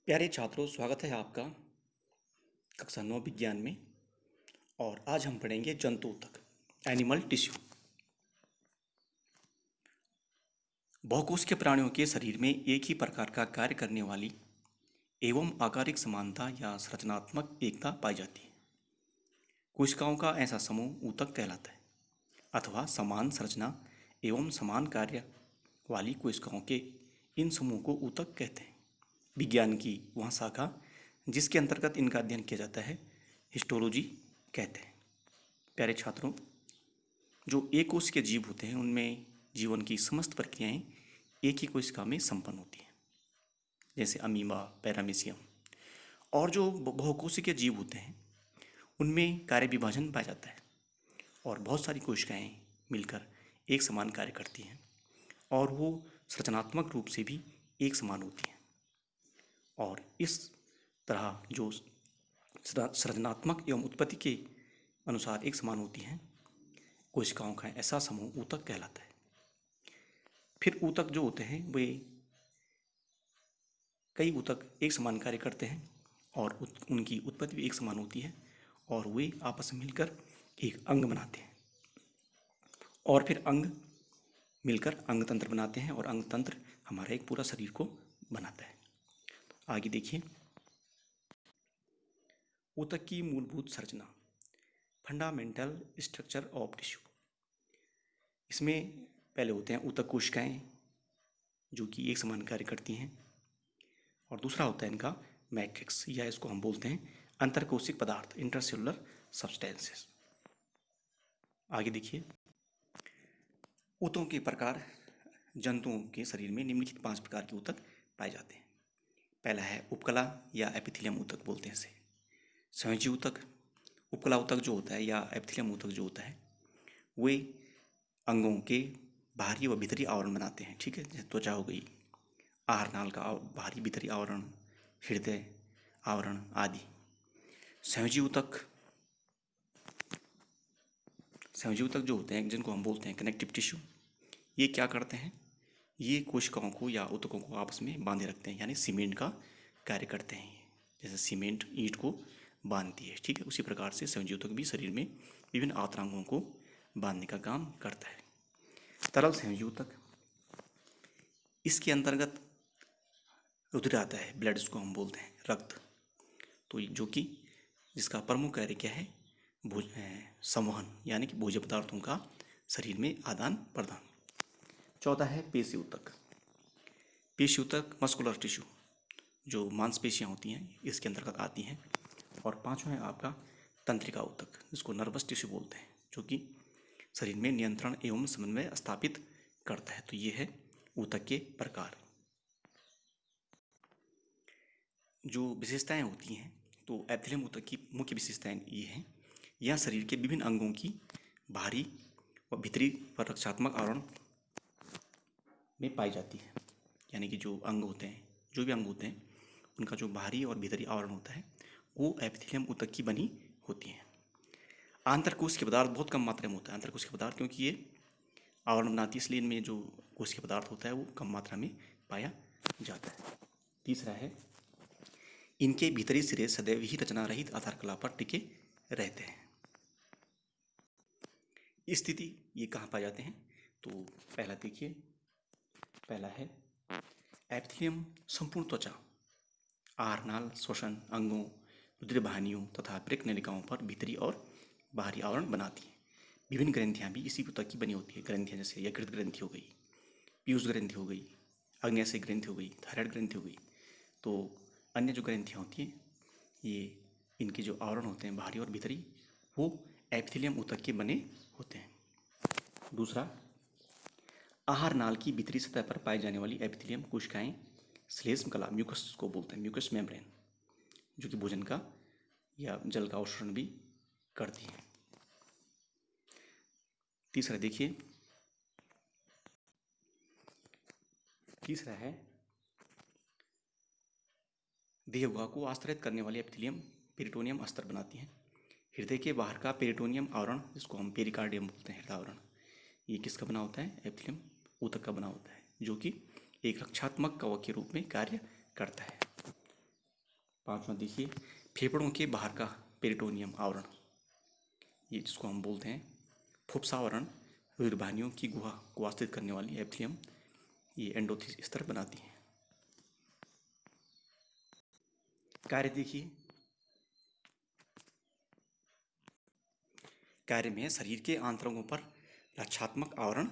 प्यारे छात्रों, स्वागत है आपका कक्षा 9 विज्ञान में। और आज हम पढ़ेंगे जंतु तक, एनिमल टिश्यू। बहुकोषीय प्राणियों के शरीर में एक ही प्रकार का कार्य करने वाली एवं आकारिक समानता या संरचनात्मक एकता पाई जाती है। कोशिकाओं का ऐसा समूह ऊतक कहलाता है, अथवा समान संरचना एवं समान कार्य वाली कोशिकाओं के इन समूह को ऊतक कहते हैं। विज्ञान की वह शाखा जिसके अंतर्गत इनका अध्ययन किया जाता है हिस्टोलॉजी कहते हैं। प्यारे छात्रों, जो एक कोश के जीव होते हैं उनमें जीवन की समस्त प्रक्रियाएं एक ही कोशिका में संपन्न होती हैं, जैसे अमीबा, पैरामीशियम। और जो बहुकोशिकीय जीव होते हैं उनमें कार्य विभाजन पाया जाता है और बहुत सारी कोशिकाएं मिलकर एक समान कार्य करती हैं और वो संरचनात्मक रूप से भी एक समान होती हैं। और इस तरह जो संरचनात्मक एवं उत्पत्ति के अनुसार एक समान होती हैं कोशिकाओं का ऐसा समूह ऊतक कहलाता है। फिर ऊतक जो होते हैं वे कई ऊतक एक समान कार्य करते हैं और उनकी उत्पत्ति भी एक समान होती है और वे आपस में मिलकर एक अंग बनाते हैं और फिर अंग मिलकर अंग तंत्र बनाते हैं और अंग तंत्र हमारे एक पूरा शरीर को बनाता है। आगे देखिए, ऊतक की मूलभूत संरचना, फंडामेंटल स्ट्रक्चर ऑफ टिश्यू। इसमें पहले होते हैं ऊतक कोशिकाएं जो कि एक समान कार्य करती हैं, और दूसरा होता है इनका मैट्रिक्स, या इसको हम बोलते हैं अंतरकोशिक पदार्थ, इंटरसेलुलर सब्सटेंसेस। आगे देखिए, ऊतकों के प्रकार। जंतुओं के शरीर में निम्नलिखित 5 प्रकार के ऊतक पाए जाते हैं। पहला है उपकला या एपिथेलियम ऊतक बोलते हैं इसे। संयोजी ऊतक। उपकला ऊतक जो होता है या एपिथेलियम ऊतक जो होता है वे अंगों के बाहरी व भीतरी आवरण बनाते हैं। ठीक है, जैसे त्वचा हो गई, आहार नाल का बाहरी भीतरी आवरण, हृदय आवरण आदि। संयोजी ऊतक जो होते हैं जिनको हम बोलते हैं कनेक्टिव टिश्यू, ये क्या करते हैं? ये कोशिकाओं को या ऊतकों को आपस में बांधे रखते हैं, यानी सीमेंट का कार्य करते हैं। जैसे सीमेंट ईंट को बांधती है, ठीक है, उसी प्रकार से संयोजी ऊतक भी शरीर में विभिन्न आंतरांगों को बांधने का काम करता है। तरल संयोजी ऊतक, इसके अंतर्गत रुधिर आता है, ब्लड इसको हम बोलते हैं, रक्त। तो जो कि जिसका प्रमुख कार्य क्या है? संवहन, यानी कि भोज्य पदार्थों का शरीर में आदान प्रदान। चौथा है पेशी ऊतक। पेशी ऊतक मस्कुलर टिश्यू, जो मांसपेशियां होती हैं, इसके अंतर्गत आती हैं। और पांचवा है आपका तंत्रिका ऊतक, जिसको नर्वस टिश्यू बोलते हैं, जो कि शरीर में नियंत्रण एवं समन्वय स्थापित करता है। तो ये है ऊतक के प्रकार। जो विशेषताएं होती हैं, तो एपिथेलियम ऊतक की मुख्य विशेषताएं ये हैं, यह शरीर के विभिन्न अंगों की बाहरी व भीतरी व रक्षात्मक आवरण में पाई जाती है। यानी कि जो अंग होते हैं, जो भी अंग होते हैं, उनका जो बाहरी और भीतरी आवरण होता है वो एपिथेलियम ऊतक की बनी होती है। आंतरकोशिकीय पदार्थ बहुत कम मात्रा में होता है, आंतरकोशिकीय पदार्थ, क्योंकि ये आवरण बनाती है, इसलिए इनमें जो कोशिकीय पदार्थ होता है वो कम मात्रा में पाया जाता है। तीसरा है, इनके भीतरी सिरे सदैव ही रचना रहित आधार कला पर टिके रहते हैं। स्थिति ये कहाँ पाए जाते हैं? तो पहला देखिए, पहला है एपिथेलियम संपूर्ण त्वचा, आहार नाल, श्वसन अंगों, रुधिर वाहिनियों तथा प्रेक नलिकाओं पर भीतरी और बाहरी आवरण बनाती है। विभिन्न ग्रंथियां भी इसी ऊतक की बनी होती है। ग्रंथियां जैसे यकृत ग्रंथि हो गई, पीयूष ग्रंथि हो गई, अग्न्याशय ग्रंथि हो गई, थायराइड ग्रंथि हो गई। तो अन्य जो ग्रंथियां होती हैं, ये इनके जो आवरण होते हैं बाहरी और भीतरी, वो एपिथेलियम ऊतक के बने होते हैं। दूसरा, आहार नाल की भीतरी सतह पर पाई जाने वाली एपिथेलियम कोशिकाएं श्लेष्म कला, म्यूकस को बोलते हैं, म्यूकस मेम्ब्रेन, जो कि भोजन का या जल का अवशोषण भी करती है। तीसरा देखिए, तीसरा है देहगुहा को आश्रित करने वाली एपिथेलियम पेरिटोनियम अस्तर बनाती है। हृदय के बाहर का पेरिटोनियम आवरण, जिसको हम पेरिकार्डियम बोलते हैं, हृदय आवरण, ये किसका बना होता है? एपिथेलियम ऊतक का बना होता है, जो कि एक रक्षात्मक कवच के रूप में कार्य करता है। 5वां देखिए, फेफड़ों के बाहर का पेरिटोनियम आवरण, ये जिसको हम बोलते हैं फुफ्सावरण, रुधिरवाहिनियों की गुहा को आश्रित करने वाली एपिथेलियम, ये एंडोथेलियल स्तर बनाती है। कार्य देखिए, कार्य में शरीर के आंतरंगों पर रक्षात्मक आवरण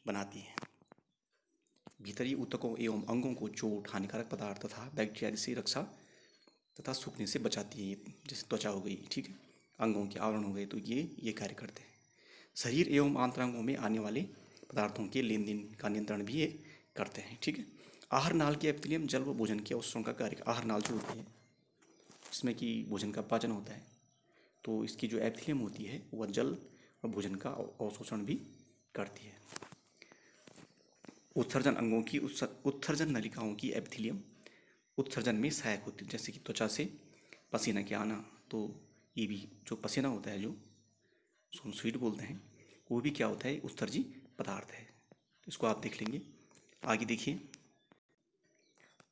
बनाती है। भीतरी ऊतकों एवं अंगों को चोट, हानिकारक पदार्थ तथा बैक्टीरिया से रक्षा तथा सूखने से बचाती है। जैसे त्वचा हो गई, ठीक है, अंगों के आवरण हो गए, तो ये कार्य करते हैं। शरीर एवं आंतरांगों में आने वाले पदार्थों के लेन देन का नियंत्रण भी ये करते हैं, ठीक है। आहार नाल के एपिथेलियम जल व भोजन के अवशोषण का कार्य, आहार नाल जो होती है जिसमें कि भोजन का पाचन होता है, तो इसकी जो एपिथेलियम होती है वह जल और भोजन का अवशोषण भी करती है। उत्सर्जन अंगों की उत्सर्जन नलिकाओं की एपिथेलियम उत्सर्जन में सहायक होती है। जैसे कि त्वचा से पसीना के आना, तो ये भी जो पसीना होता है, जो उसको हम स्वीट बोलते हैं, वो भी क्या होता है, उत्सर्जी पदार्थ है। इसको आप देख लेंगे। आगे देखिए,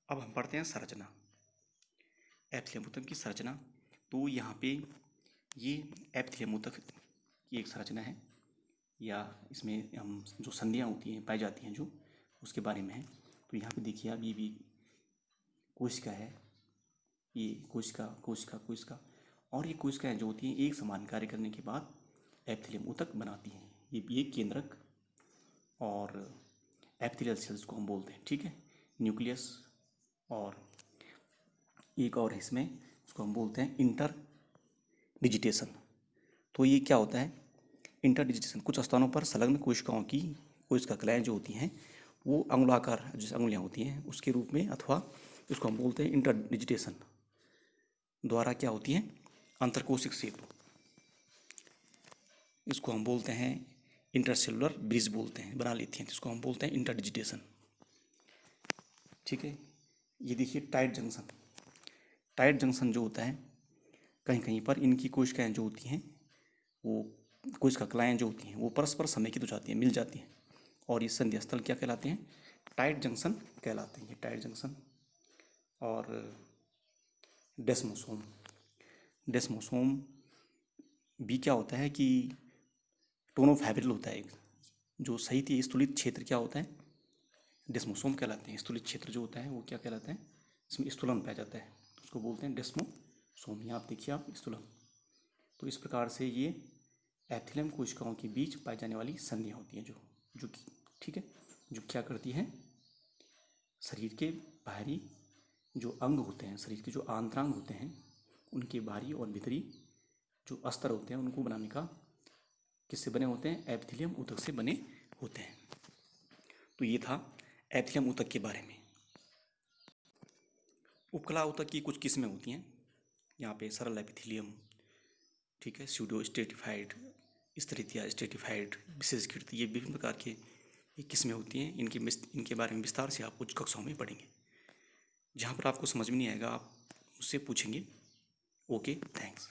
अब हम पढ़ते हैं संरचना, एपिथेलियम ऊतक की संरचना। तो यहाँ पे ये एपिथेलियम ऊतक की एक संरचना है, या इसमें हम जो संधियाँ होती हैं, पाई जाती हैं, जो उसके बारे में है। तो यहाँ पे देखिए आप, ये भी कोशिका है, ये कोशिका कोशिका कोशिका, और ये कोशिकाएँ जो होती हैं एक समान कार्य करने के बाद एपिथेलियम ऊतक बनाती हैं। ये केंद्रक और एपिथेलियल सेल्स को हम बोलते हैं, ठीक है, न्यूक्लियस। और एक और है इसमें, उसको हम बोलते हैं इंटर डिजिटेशन। तो ये क्या होता है, इंटर डिजिटेशन, कुछ स्थानों पर संलग्न कोशिकाओं की कोशिका कलाएँ जो होती हैं वो अंगुलाकार, जैसे अंगुलियाँ होती हैं उसके रूप में, अथवा इसको हम बोलते हैं इंटर डिजिटेशन द्वारा क्या होती हैं, अंतरकोशिक सेतु, इसको हम बोलते हैं इंटरसेलुलर ब्रिज बोलते हैं, बना लेती हैं, इसको हम बोलते हैं इंटर डिजिटेशन, ठीक है। ये देखिए टाइट जंक्शन, टाइट जंक्शन जो होता है, कहीं कहीं पर इनकी कोशिकाएँ जो होती हैं, वो कोशिका कलाएँ जो होती हैं वो परस्पर समेकित हो जाती हैं, मिल जाती हैं, और ये संधि स्थल क्या कहलाते हैं, टाइट जंक्शन कहलाते हैं। ये टाइट जंक्शन। और डेस्मोसोम, डेस्मोसोम भी क्या होता है कि टोनोफाइब्रिल होता है, जो सही थी स्थूलित क्षेत्र क्या होता है, डेस्मोसोम कहलाते हैं। स्थूलित क्षेत्र जो होता है वो क्या कहलाता है, इसमें स्थूलन पाया जाता है, उसको बोलते हैं डेस्मोसोम। यहाँ आप देखिए आप, स्थूलन। तो इस प्रकार से ये एपिथेलियम कोशिकाओं के बीच पाई जाने वाली संधियाँ होती हैं, जो कि ठीक है, जो क्या करती हैं, शरीर के बाहरी जो अंग होते हैं, शरीर के जो आंतरांग होते हैं, उनके बाहरी और भीतरी जो अस्तर होते हैं उनको बनाने का, किससे बने होते हैं, एपिथेलियम ऊतक से बने होते हैं। तो ये था एपिथेलियम ऊतक के बारे में। उपकला ऊतक की कुछ किस्में होती हैं यहाँ पे, सरल एपिथेलियम, ठीक है, स्यूडो स्ट्रेटिफाइड, स्तरित स्ट्रेटिफाइड, विशेषीकृत, ये विभिन्न प्रकार के ये किस्में होती हैं। इनके बारे में विस्तार से आप कुछ कक्षाओं में पढ़ेंगे। जहाँ पर आपको समझ में नहीं आएगा आप मुझसे पूछेंगे। Okay, thanks.